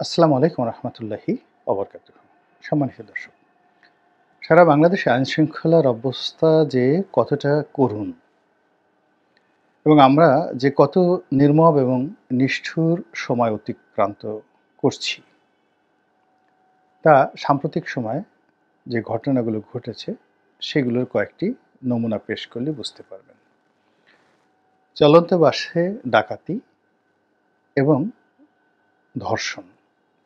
আসসালামু আলাইকুম রহমতুল্লাহি অবরকাতুহ। সম্মানিত দর্শক, সারা বাংলাদেশে আইনশৃঙ্খলার অবস্থা যে কতটা করুণ এবং আমরা যে কত নির্মম এবং নিষ্ঠুর সময় অতিক্রান্ত করছি, তা সাম্প্রতিক সময়ে যে ঘটনাগুলো ঘটেছে সেগুলোর কয়েকটি নমুনা পেশ করলে বুঝতে পারবেন। চলন্ত বাসে ডাকাতি এবং ধর্ষণ,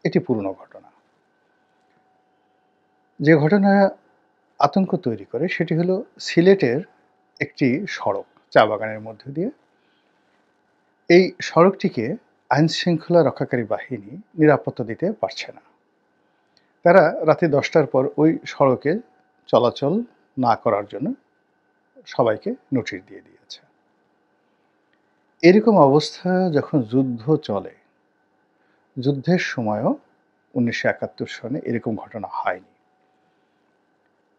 এটি পুরনো ঘটনা। যে ঘটনা আতঙ্ক তৈরি করে সেটি হলো সিলেটের একটি সড়ক, চা বাগানের মধ্য দিয়ে। এই সড়কটিকে আইনশৃঙ্খলা রক্ষাকারী বাহিনী নিরাপত্তা দিতে পারছে না। তারা রাতে ১০টার পর ওই সড়কে চলাচল না করার জন্য সবাইকে নোটিশ দিয়ে দিয়েছে। এরকম অবস্থা যখন যুদ্ধ চলে, যুদ্ধের সময়ও ১৯৭১ সনে এরকম ঘটনা হয়নি।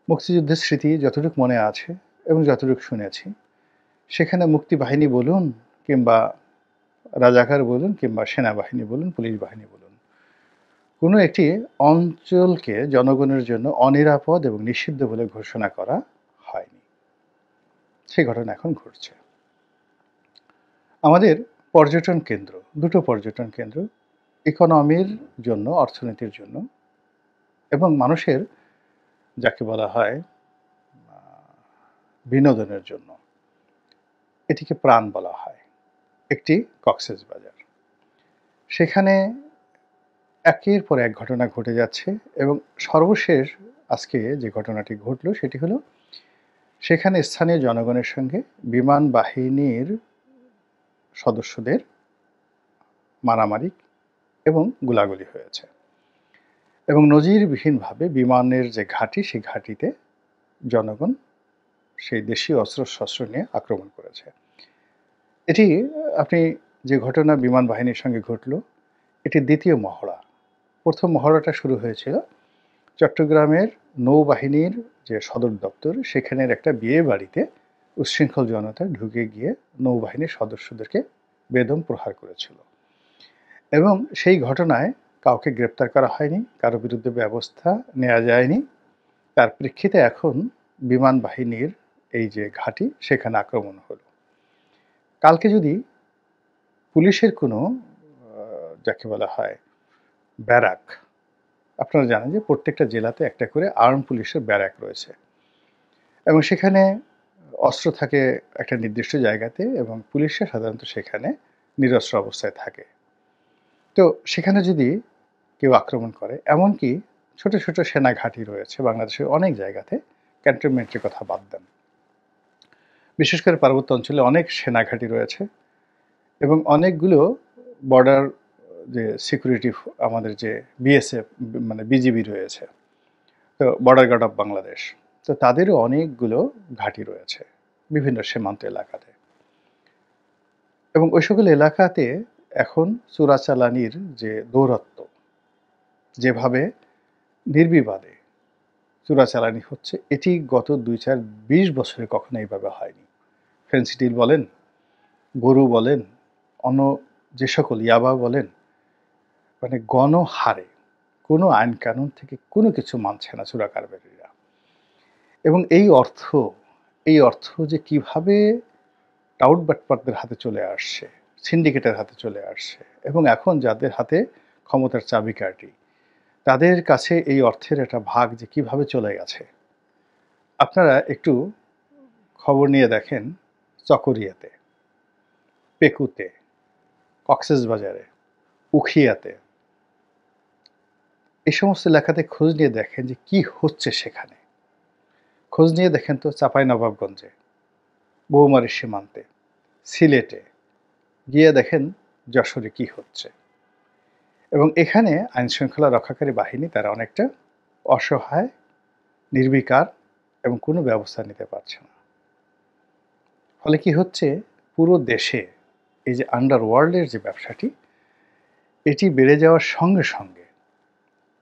মুক্তিযুদ্ধের স্মৃতি যতটুকু মনে আছে এবং যতটুকু শুনেছি, সেখানে মুক্তিবাহিনী বলুন কিংবা রাজাকার বলুন কিংবা সেনাবাহিনী বলুন, পুলিশ বাহিনী বলুন, কোনো একটি অঞ্চলকে জনগণের জন্য অনিরাপদ এবং নিষিদ্ধ বলে ঘোষণা করা হয়নি। সেই ঘটনা এখন ঘটছে। আমাদের পর্যটন কেন্দ্র, দুটো পর্যটন কেন্দ্র, ইকোনমির জন্য, অর্থনীতির জন্য এবং মানুষের যাকে বলা হয় বিনোদনের জন্য, এটিকে প্রাণ বলা হয়, একটি কক্সবাজার। সেখানে একের পর এক ঘটনা ঘটে যাচ্ছে এবং সর্বশেষ আজকে যে ঘটনাটি ঘটল সেটি হলো সেখানে স্থানীয় জনগণের সঙ্গে বিমান বাহিনীর সদস্যদের মারামারি এবং গোলাগুলি হয়েছে এবং নজিরবিহীনভাবে বিমানের যে ঘাঁটি, সেই ঘাঁটিতে জনগণ সেই দেশীয় অস্ত্রশস্ত্র নিয়ে আক্রমণ করেছে। এটি আপনি যে ঘটনা বিমান বাহিনীর সঙ্গে ঘটল, এটি দ্বিতীয় মহড়া। প্রথম মহড়াটা শুরু হয়েছিল চট্টগ্রামের নৌবাহিনীর যে সদর দপ্তর, সেখানের একটা বিয়ে বাড়িতে উচ্ছৃঙ্খল জনতা ঢুকে গিয়ে নৌবাহিনীর সদস্যদেরকে বেদম প্রহার করেছিল এবং সেই ঘটনায় কাউকে গ্রেপ্তার করা হয়নি, কারো বিরুদ্ধে ব্যবস্থা নেওয়া যায়নি। তার প্রেক্ষিতে এখন বিমান বাহিনীর এই যে ঘাঁটি, সেখানে আক্রমণ হলো। কালকে যদি পুলিশের কোনো যাকে বলা হয় ব্যারাক, আপনারা জানেন যে প্রত্যেকটা জেলাতে একটা করে আর্ম পুলিশের ব্যারাক রয়েছে এবং সেখানে অস্ত্র থাকে একটা নির্দিষ্ট জায়গাতে এবং পুলিশরা সাধারণত সেখানে নিরস্ত্র অবস্থায় থাকে। তো সেখানে যদি কেউ আক্রমণ করে, এমনকি ছোট ছোট সেনা ঘাঁটি রয়েছে বাংলাদেশের অনেক জায়গাতে, ক্যান্টনমেন্টের কথা বাদ দেন, বিশেষ করে পার্বত্য অঞ্চলে অনেক সেনা ঘাঁটি রয়েছে এবং অনেকগুলো বর্ডার যে সিকিউরিটি, আমাদের যে বিএসএফ মানে বিজিবি রয়েছে, তো বর্ডার গার্ড অফ বাংলাদেশ, তো তাদেরও অনেকগুলো ঘাঁটি রয়েছে বিভিন্ন সীমান্ত এলাকাতে এবং ওই সকল এলাকাতে এখন চোরাচালানির যে দৌরাত্ম্য, যেভাবে নির্বিবাদে চোরাচালানি হচ্ছে, এটি গত ২-২০ বছরে কখনো এইভাবে হয়নি। ফেন্সিডিল বলেন, গরু বলেন, অন্য যে সকল ইয়াবা বলেন, মানে গণহারে কোনো আইন কানুন থেকে কোনো কিছু মানছে না চোরা কারবারিরা। এবং এই অর্থ যে কিভাবে টাউট বাটপারদের হাতে চলে আসছে, সিন্ডিকেটের হাতে চলে আসছে এবং এখন যাদের হাতে ক্ষমতার চাবিকাঠি, তাদের কাছে এই অর্থের একটা ভাগ যে কিভাবে চলে গেছে। আপনারা একটু খবর নিয়ে দেখেন, চকরিয়াতে, পেকুতে, কক্সবাজারে, উখিয়াতে, এই সমস্ত এলাকাতে খোঁজ নিয়ে দেখেন যে কি হচ্ছে সেখানে। খোঁজ নিয়ে দেখেন তো চাঁপাইনবাবগঞ্জে, বৌমারীর সীমান্তে, সিলেটে গিয়ে দেখেন যশোরে কি হচ্ছে। এবং এখানে আইনশৃঙ্খলা রক্ষাকারী বাহিনী তারা অনেকটা অসহায়, নির্বিকার এবং কোনো ব্যবস্থা নিতে পারছে না। ফলে কি হচ্ছে, পুরো দেশে এই যে আন্ডারওয়ার্ল্ডের যে ব্যবসাটি, এটি বেড়ে যাওয়ার সঙ্গে সঙ্গে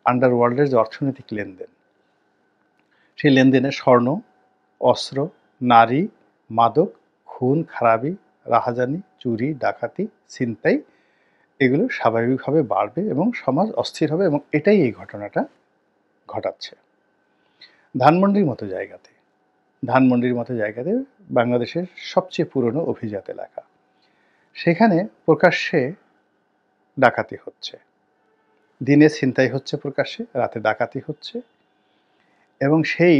আন্ডারওয়ার্ল্ডের যে অর্থনৈতিক লেনদেন, সেই লেনদেনে স্বর্ণ, অস্ত্র, নারী, মাদক, খুন খারাবি, রাহাজানি, চুরি, ডাকাতি, ছিনতাই এগুলো স্বাভাবিকভাবে বাড়বে এবং সমাজ অস্থির হবে, এবং এটাই এই ঘটনাটা ঘটাচ্ছে। ধানমন্ডির মতো জায়গাতে বাংলাদেশের সবচেয়ে পুরনো অভিজাত এলাকা। সেখানে প্রকাশ্যে ডাকাতি হচ্ছে। দিনে ছিনতাই হচ্ছে প্রকাশ্যে, রাতে ডাকাতি হচ্ছে, এবং সেই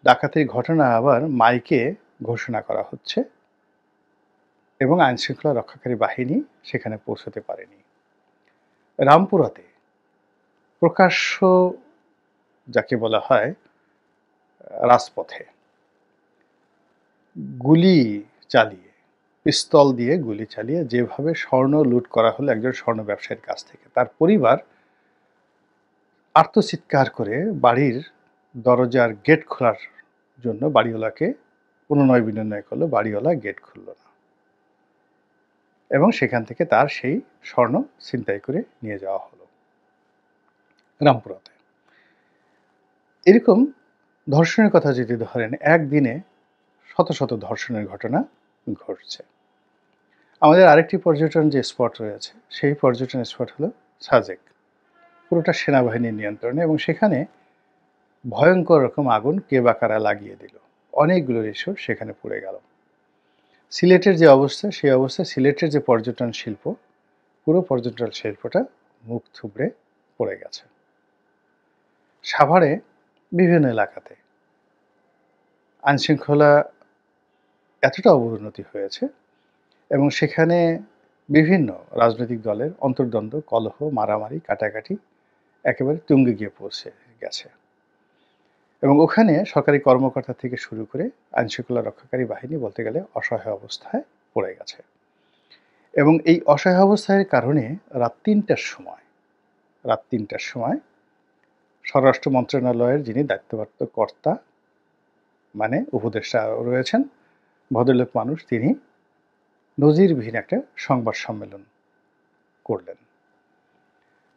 ডাকাতির ঘটনা আবার মাইকে ঘোষণা করা হচ্ছে, এবং আইনশৃঙ্খলা রক্ষাকারী বাহিনী সেখানে পৌঁছতে পারেনি। রামপুরাতে প্রকাশ্য, যাকে বলা হয় রাজপথে, গুলি চালিয়ে, পিস্তল দিয়ে গুলি চালিয়ে যেভাবে স্বর্ণ লুট করা হলো একজন স্বর্ণ ব্যবসায়ীর কাছ থেকে, তার পরিবার আর্তচিৎকার করে বাড়ির দরজার গেট খোলার জন্য বাড়িওয়ালাকে অনুনয় বিনয় করলো, বাড়িওয়ালা গেট খুলল না, এবং সেখান থেকে তার সেই স্বর্ণ ছিনতাই করে নিয়ে যাওয়া হলো রামপুরাতে। এরকম ধর্ষণের কথা যদি ধরেন, একদিনে শত শত ধর্ষণের ঘটনা ঘটছে। আমাদের আরেকটি পর্যটন যে স্পট রয়েছে, সেই পর্যটন স্পট হলো সাজেক, পুরোটা সেনাবাহিনীর নিয়ন্ত্রণে, এবং সেখানে ভয়ঙ্কর রকম আগুন কে বা কারা লাগিয়ে দিল, অনেকগুলো রিসোর্ট সেখানে পুড়ে গেল। সিলেটের যে অবস্থা, সেই অবস্থায় সিলেটের যে পর্যটন শিল্প, পুরো পর্যটন শিল্পটা মুখ থুবড়ে পড়ে গেছে। সাভারে বিভিন্ন এলাকাতে আইনশৃঙ্খলা এতটা অবনতি হয়েছে, এবং সেখানে বিভিন্ন রাজনৈতিক দলের অন্তর্দ্বন্দ্ব, কলহ, মারামারি, কাটাকাটি একেবারে তুঙ্গে গিয়ে পৌঁছে গেছে, এবং ওখানে সরকারি কর্মকর্তা থেকে শুরু করে আইনশৃঙ্খলা রক্ষাকারী বাহিনী বলতে গেলে অসহায় অবস্থায় পড়ে গেছে। এবং এই অসহায় অবস্থার কারণে রাত ৩টার সময় স্বরাষ্ট্র মন্ত্রণালয়ের যিনি দায়িত্বপ্রাপ্ত কর্তা, মানে উপদেষ্টা রয়েছেন, ভদ্রলোক মানুষ, তিনি নজিরবিহীন একটা সংবাদ সম্মেলন করলেন।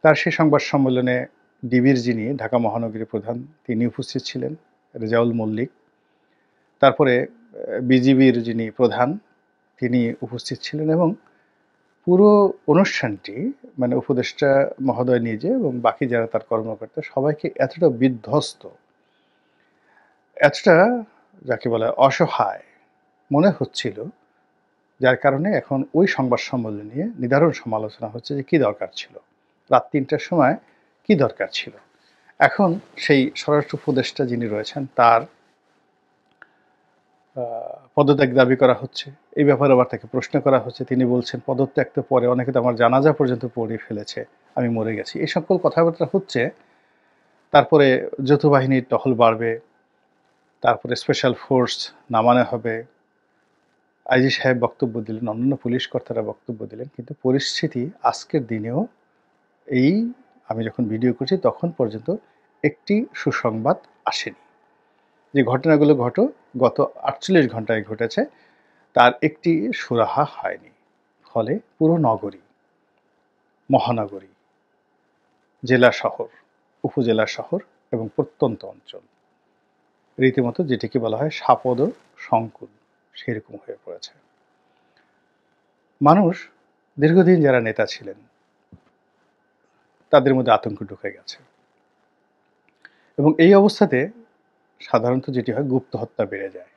তার সেই সংবাদ সম্মেলনে ডিবির যিনি ঢাকা মহানগরী প্রধান, তিনি উপস্থিত ছিলেন, রেজাউল মল্লিক। তারপরে বিজিবির যিনি প্রধান, তিনি উপস্থিত ছিলেন, এবং পুরো অনুষ্ঠানটি মানে উপদেষ্টা মহোদয় নিজে এবং বাকি যারা তার কর্মকর্তা, সবাইকে এতটা বিধ্বস্ত, এতটা যাকে বলে অসহায় মনে হচ্ছিল, যার কারণে এখন ওই সংবাদ সম্মেলন নিয়ে নিদারুণ সমালোচনা হচ্ছে যে কী দরকার ছিল, রাত ৩টার সময় কী দরকার ছিল। এখন সেই স্বরাষ্ট্র উপদেষ্টা যিনি রয়েছেন, তার পদত্যাগ দাবি করা হচ্ছে। এই ব্যাপারে আবার তাকে প্রশ্ন করা হচ্ছে। তিনি বলছেন, পদত্যাগ তো পরে, অনেকে তো আমার জানাজা পর্যন্ত পড়ে ফেলেছে, আমি মরে গেছি, এই সকল কথাবার্তা হচ্ছে। তারপরে যৌথ বাহিনীর টহল বাড়বে, তারপরে স্পেশাল ফোর্স নামানো হবে, আইজি সাহেব বক্তব্য দিলেন, অন্যান্য পুলিশ কর্তারা বক্তব্য দিলেন, কিন্তু পরিস্থিতি আজকের দিনেও, এই আমি যখন ভিডিও করছি তখন পর্যন্ত একটি সুসংবাদ আসেনি। যে ঘটনাগুলো গত 48 ঘন্টায় ঘটেছে, তার একটি সুরাহা হয়নি। ফলে পুরো নগরী, মহানগরী, জেলা শহর, উপজেলা শহর এবং প্রত্যন্ত অঞ্চল রীতিমতো যেটিকে বলা হয় সাপদ সংকুল, সেরকম হয়ে পড়েছে। মানুষ, দীর্ঘদিন যারা নেতা ছিলেন, তাদের মধ্যে আতঙ্ক ঢুকে গেছে, এবং এই অবস্থাতে সাধারণত যেটি হয়, গুপ্ত হত্যা বেড়ে যায়,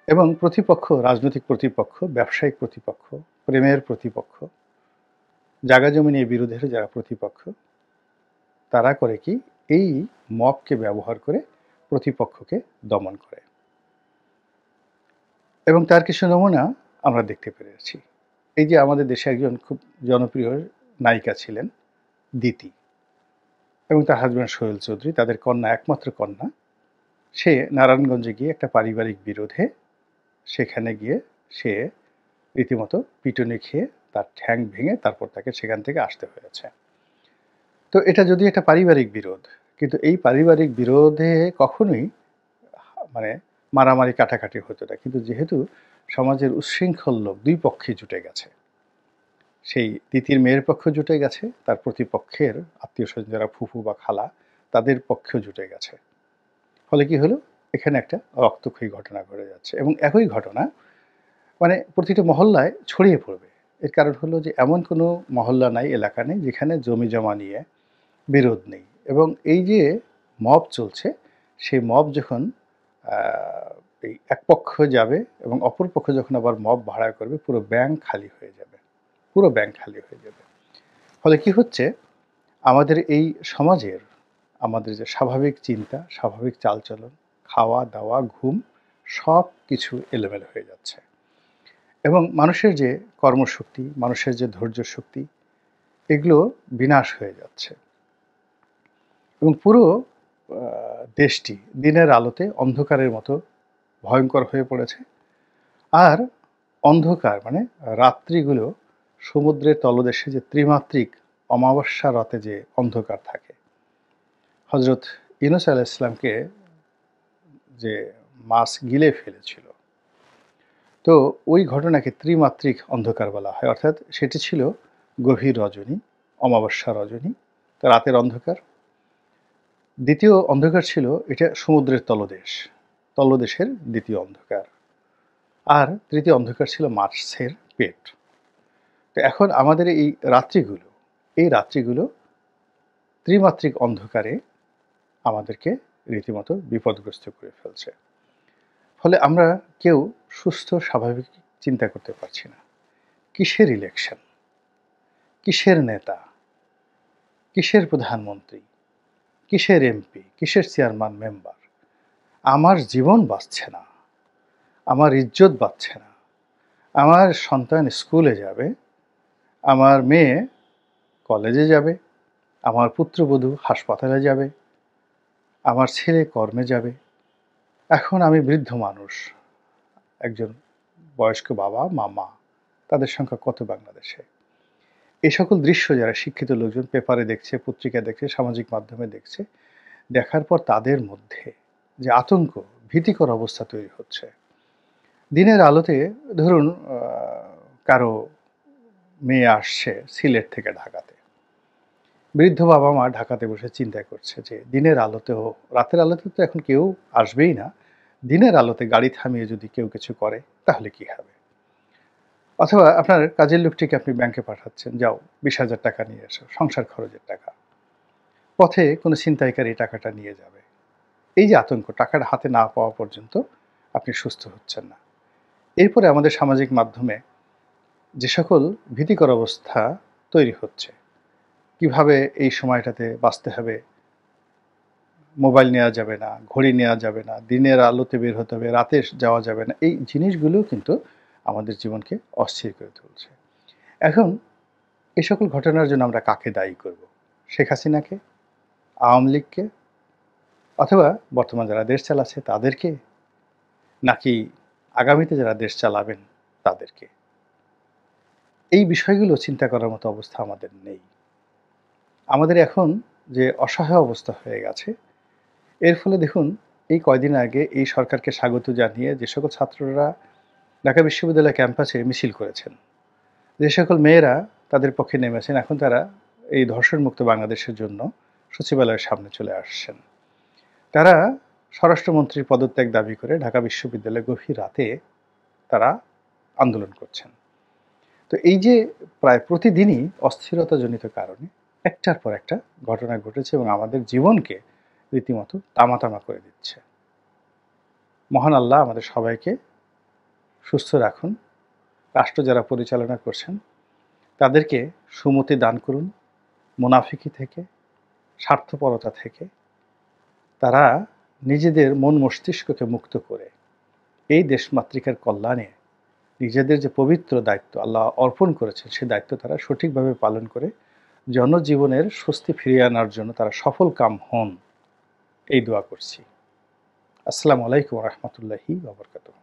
এবং প্রতিপক্ষ, রাজনৈতিক প্রতিপক্ষ, ব্যবসায়িক প্রতিপক্ষ, প্রেমের প্রতিপক্ষ, জায়গা জমি নিয়ে বিরোধের যারা প্রতিপক্ষ, তারা করে কি, এই মবকে ব্যবহার করে প্রতিপক্ষকে দমন করে। এবং তার কিছু নমুনা আমরা দেখতে পেরেছি। এই যে আমাদের দেশে একজন খুব জনপ্রিয় নায়িকা ছিলেন দিতি, এবং তার হাজব্যান্ড সোহেল চৌধুরী, তাদের কন্যা, একমাত্র কন্যা, সে নারায়ণগঞ্জে গিয়ে একটা পারিবারিক বিরোধে সেখানে গিয়ে সে রীতিমতো পিটুনি খেয়ে তার ঠ্যাং ভেঙে তারপর তাকে সেখান থেকে আসতে হয়েছে। তো এটা যদি একটা পারিবারিক বিরোধ, কিন্তু এই পারিবারিক বিরোধে কখনোই মানে মারামারি কাটাকাটি হতো না, কিন্তু যেহেতু সমাজের উচ্ছৃঙ্খল লোক দুই পক্ষে জুটে গেছে, সেই দিতির মেয়ের পক্ষ জুটে গেছে, তার প্রতিপক্ষের আত্মীয় স্বজন যারা ফুফু বা খালা, তাদের পক্ষেও জুটে গেছে। ফলে কি হলো, এখানে একটা রক্তক্ষয়ী ঘটনা ঘটে যাচ্ছে, এবং একই ঘটনা মানে প্রতিটা মহল্লায় ছড়িয়ে পড়বে, এর কারণ হলো যে এমন কোনো মহল্লা নাই, এলাকা নেই যেখানে জমি জমা নিয়ে বিরোধ নেই। এবং এই যে মব চলছে, সেই মব যখন আ এই এক পক্ষ যাবে এবং অপর পক্ষ যখন আবার মব ভাড়া করবে, পুরো ব্যাংক খালি হয়ে যাবে। পুরো ব্যাংক খালি হয়ে যাবে। ফলে কি হচ্ছে, আমাদের এই সমাজের আমাদের যে স্বাভাবিক চিন্তা, স্বাভাবিক চালচলন, খাওয়া-দাওয়া, ঘুম সবকিছু এলোমেলো হয়ে যাচ্ছে। এবং মানুষের যে কর্মশক্তি, মানুষের যে ধৈর্য শক্তি, এগুলো বিনাশ হয়ে যাচ্ছে। এবং পুরো আ দেশটি দিনের আলোতে অন্ধকারের মতো ভয়ংকর হয়ে পড়েছে। আর অন্ধকার মানে রাত্রিগুলো সমুদ্রের তলদেশে যে ত্রিমাত্রিক অমাবস্যা রাতে যে অন্ধকার থাকে, হযরত ইউনূস আলাইহিস সালামকে যে মাছ গিলে ফেলেছিল, তো ওই ঘটনাকে ত্রিমাত্রিক অন্ধকার বলা হয়। অর্থাৎ সেটি ছিল গভীর রজনী, অমাবস্যা রজনী, রাতের অন্ধকার। দ্বিতীয় অন্ধকার ছিল এটা সমুদ্রের তলদেশ, তলদেশের দ্বিতীয় অন্ধকার। আর তৃতীয় অন্ধকার ছিল মাছের পেট। তো এখন আমাদের এই রাত্রিগুলো ত্রিমাত্রিক অন্ধকারে আমাদেরকে রীতিমতো বিপদগ্রস্ত করে ফেলছে। ফলে আমরা কেউ সুস্থ স্বাভাবিক চিন্তা করতে পারছি না। কিসের ইলেকশন? কিসের নেতা? কিসের প্রধানমন্ত্রী? কিসের এমপি? কিসের চেয়ারম্যান মেম্বার? আমার জীবন বাঁচছে না। আমার ইজ্জত বাঁচছে না। আমার সন্তান স্কুলে যাবে, আমার মেয়ে কলেজে যাবে, আমার পুত্রবধূ হাসপাতালে যাবে, আমার ছেলে কর্মে যাবে। এখন আমি বৃদ্ধ মানুষ, একজন বয়স্ক বাবা, মা, তাদের সংখ্যা কত বাংলাদেশে? এই সকল দৃশ্য যারা শিক্ষিত লোকজন পেপারে দেখছে, পত্রিকায় দেখছে, সামাজিক মাধ্যমে দেখছে, দেখার পর তাদের মধ্যে যে আতঙ্ক, ভীতিকর অবস্থা তৈরি হচ্ছে। দিনের আলোতে ধরুন কারো মেয়ে আসছে সিলেট থেকে ঢাকাতে। বৃদ্ধ বাবা-মা ঢাকাতে বসে চিন্তা করছে যে দিনের আলোতেও, রাতের আলোতে তো এখন কেউ আসবেই না। দিনের আলোতে গাড়ি থামিয়ে যদি কেউ কিছু করে তাহলে কি হবে? অথবা আপনার কাজের লোকটিকে আপনি ব্যাংকে পাঠাচ্ছেন, যাও 20,000 টাকা নিয়ে এসো, সংসার খরচের টাকা। পথে কোনো ছিনতাইকারী টাকাটা নিয়ে যাবে। এই যে আতঙ্ক, টাকাটা হাতে না পাওয়া পর্যন্ত আপনি সুস্থ হচ্ছেন না। এরপরে আমাদের সামাজিক মাধ্যমে যে সকল ভীতিকর অবস্থা তৈরি হচ্ছে, কিভাবে এই সময়টাতে বাঁচতে হবে, মোবাইল নেওয়া যাবে না, ঘড়ি নেওয়া যাবে না, দিনের আলোতে বের হতে হবে, রাতে যাওয়া যাবে না, এই জিনিসগুলোও কিন্তু আমাদের জীবনকে অস্থির করে তুলছে। এখন এই সকল ঘটনার জন্য আমরা কাকে দায়ী করব? শেখ হাসিনাকে? আওয়ামী লীগকে? অথবা বর্তমান যারা দেশ চালাচ্ছে তাদেরকে? নাকি আগামীতে যারা দেশ চালাবেন তাদেরকে? এই বিষয়গুলো চিন্তা করার মতো অবস্থা আমাদের নেই। আমাদের এখন যে অসহায় অবস্থা হয়ে গেছে, এর ফলে দেখুন এই কয়দিন আগে এই সরকারকে স্বাগত জানিয়ে যে সকল ছাত্ররা ঢাকা বিশ্ববিদ্যালয় ক্যাম্পাসে মিছিল করেছেন, যে সকল মেয়েরা তাদের পক্ষে নেমেছেন, এখন তারা এই ধর্ষণমুক্ত বাংলাদেশের জন্য সচিবালয়ের সামনে চলে আসছেন। তারা স্বরাষ্ট্রমন্ত্রীর পদত্যাগ দাবি করে ঢাকা বিশ্ববিদ্যালয়ে গভীর রাতে তারা আন্দোলন করছেন। তো এই যে প্রায় প্রতিদিনই অস্থিরতাজনিত কারণে একটার পর একটা ঘটনা ঘটেছে এবং আমাদের জীবনকে রীতিমতো তামা করে দিচ্ছে। মহান আল্লাহ আমাদের সবাইকে সুস্থ রাখুন। রাষ্ট্র যারা পরিচালনা করছেন তাদেরকে সুমতি দান করুন, মুনাফিকি থেকে, স্বার্থপরতা থেকে। তারা নিজেদের মন মস্তিষ্ককে মুক্ত করে এই দেশমাতৃকার কল্যাণে নিজেদের যে পবিত্র দায়িত্ব আল্লাহ অর্পণ করেছেন, সেই দায়িত্ব তারা সঠিকভাবে পালন করে জনজীবনের স্বস্তি ফিরিয়ে আনার জন্য তারা সফল কাম হন, এই দোয়া করছি। আসসালামু আলাইকুম ওয়া রাহমাতুল্লাহি ওয়া বারাকাতুহু।